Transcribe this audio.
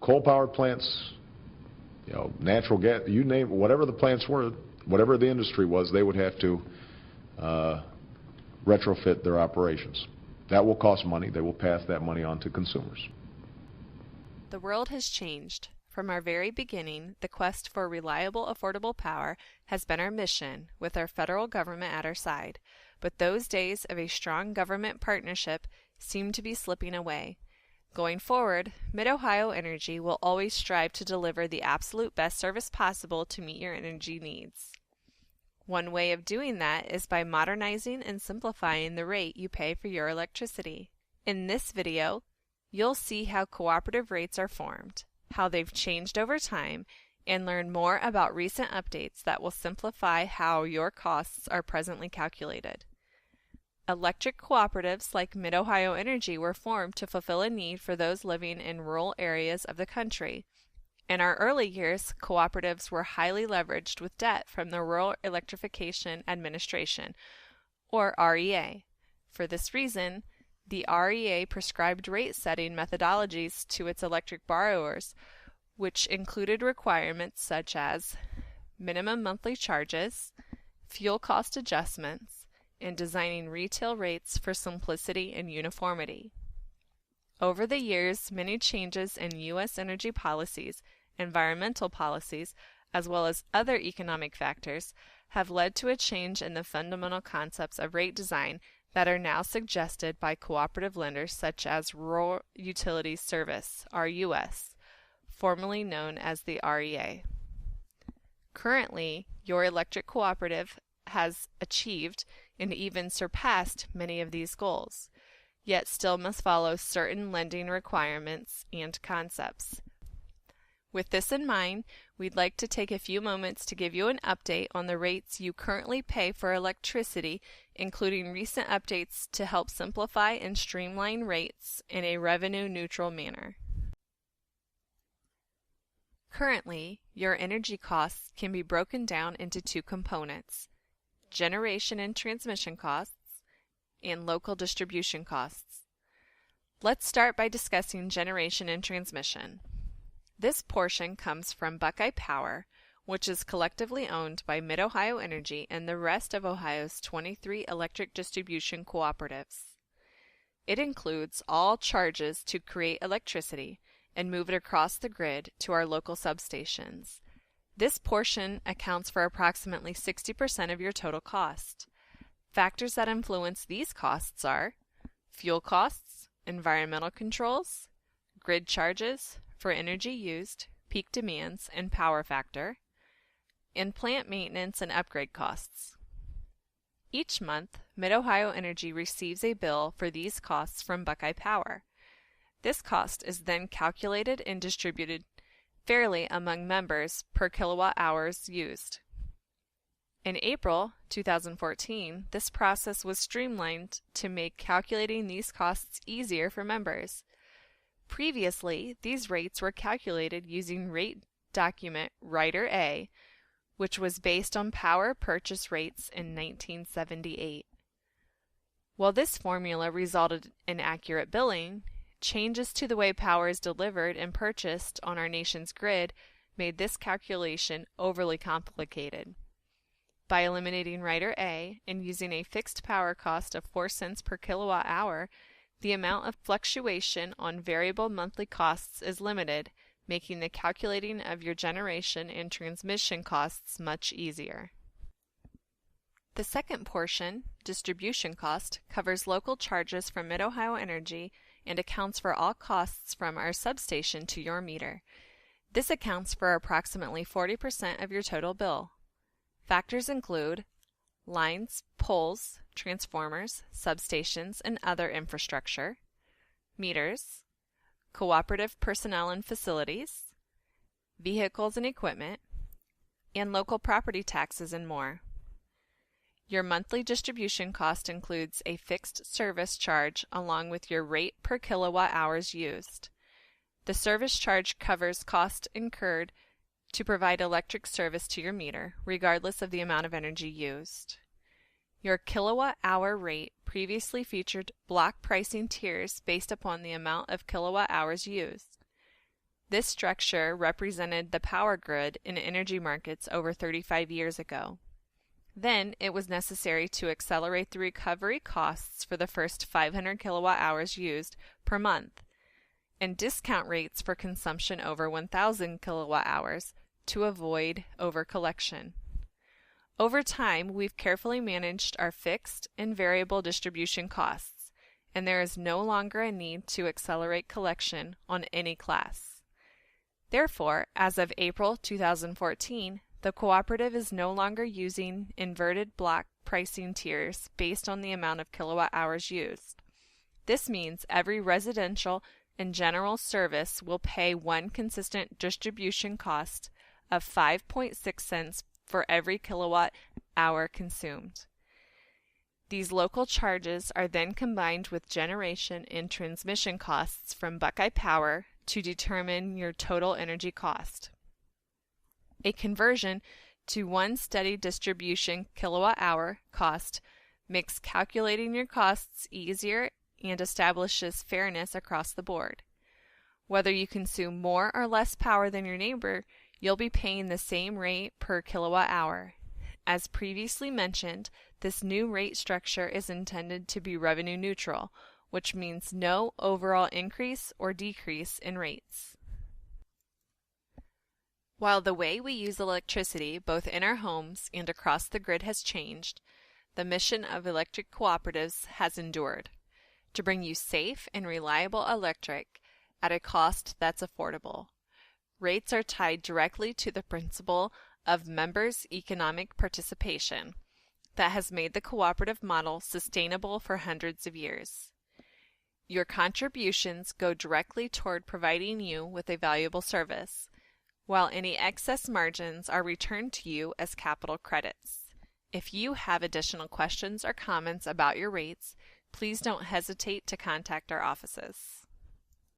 coal power plants, natural gas, you name it, whatever the plants were, whatever the industry was, they would have to retrofit their operations. That will cost money. They will pass that money on to consumers. The world has changed. From our very beginning, the quest for reliable, affordable power has been our mission, with our federal government at our side. But those days of a strong government partnership seem to be slipping away. Going forward, MidOhio Energy will always strive to deliver the absolute best service possible to meet your energy needs. One way of doing that is by modernizing and simplifying the rate you pay for your electricity. In this video, you'll see how cooperative rates are formed, how they've changed over time, and learn more about recent updates that will simplify how your costs are presently calculated. Electric cooperatives like MidOhio Energy were formed to fulfill a need for those living in rural areas of the country. In our early years, cooperatives were highly leveraged with debt from the Rural Electrification Administration, or REA. For this reason, the REA prescribed rate-setting methodologies to its electric borrowers, which included requirements such as minimum monthly charges, fuel cost adjustments, and designing retail rates for simplicity and uniformity. Over the years, many changes in U.S. energy policies, environmental policies, as well as other economic factors, have led to a change in the fundamental concepts of rate design that are now suggested by cooperative lenders such as Rural Utilities Service, RUS, formerly known as the REA. Currently, your electric cooperative has achieved and even surpassed many of these goals, yet still must follow certain lending requirements and concepts. With this in mind, we'd like to take a few moments to give you an update on the rates you currently pay for electricity, including recent updates to help simplify and streamline rates in a revenue-neutral manner. Currently, your energy costs can be broken down into two components: generation and transmission costs, and local distribution costs. Let's start by discussing generation and transmission. This portion comes from Buckeye Power, which is collectively owned by MidOhio Energy and the rest of Ohio's 23 electric distribution cooperatives. It includes all charges to create electricity and move it across the grid to our local substations. This portion accounts for approximately 60% of your total cost. Factors that influence these costs are fuel costs, environmental controls, grid charges for energy used, peak demands, and power factor, and plant maintenance and upgrade costs. Each month, MidOhio Energy receives a bill for these costs from Buckeye Power. This cost is then calculated and distributed fairly among members per kilowatt hours used. In April 2014, this process was streamlined to make calculating these costs easier for members. Previously, these rates were calculated using rate document Rider A, which was based on power purchase rates in 1978. While this formula resulted in accurate billing, changes to the way power is delivered and purchased on our nation's grid made this calculation overly complicated. By eliminating Rider A and using a fixed power cost of 4 cents per kilowatt hour, the amount of fluctuation on variable monthly costs is limited, making the calculating of your generation and transmission costs much easier. The second portion, distribution cost, covers local charges from MidOhio Energy and accounts for all costs from our substation to your meter. This accounts for approximately 40% of your total bill. Factors include lines, poles, transformers, substations, and other infrastructure, meters, cooperative personnel and facilities, vehicles and equipment, and local property taxes and more. Your monthly distribution cost includes a fixed service charge along with your rate per kilowatt hours used. The service charge covers costs incurred to provide electric service to your meter, regardless of the amount of energy used. Your kilowatt-hour rate previously featured block pricing tiers based upon the amount of kilowatt hours used. This structure represented the power grid in energy markets over 35 years ago. Then it was necessary to accelerate the recovery costs for the first 500 kilowatt hours used per month, and discount rates for consumption over 1,000 kilowatt hours to avoid overcollection. Over time, we've carefully managed our fixed and variable distribution costs, and there is no longer a need to accelerate collection on any class. Therefore, as of April 2014, the cooperative is no longer using inverted block pricing tiers based on the amount of kilowatt hours used. This means every residential and general service will pay one consistent distribution cost of 5.6 cents for every kilowatt hour consumed. These local charges are then combined with generation and transmission costs from Buckeye Power to determine your total energy cost. A conversion to one steady distribution kilowatt hour cost makes calculating your costs easier and establishes fairness across the board. Whether you consume more or less power than your neighbor, you'll be paying the same rate per kilowatt hour. As previously mentioned, this new rate structure is intended to be revenue neutral, which means no overall increase or decrease in rates. While the way we use electricity both in our homes and across the grid has changed, the mission of electric cooperatives has endured: to bring you safe and reliable electric at a cost that's affordable. Rates are tied directly to the principle of members' economic participation that has made the cooperative model sustainable for hundreds of years. Your contributions go directly toward providing you with a valuable service, while any excess margins are returned to you as capital credits. If you have additional questions or comments about your rates, please don't hesitate to contact our offices.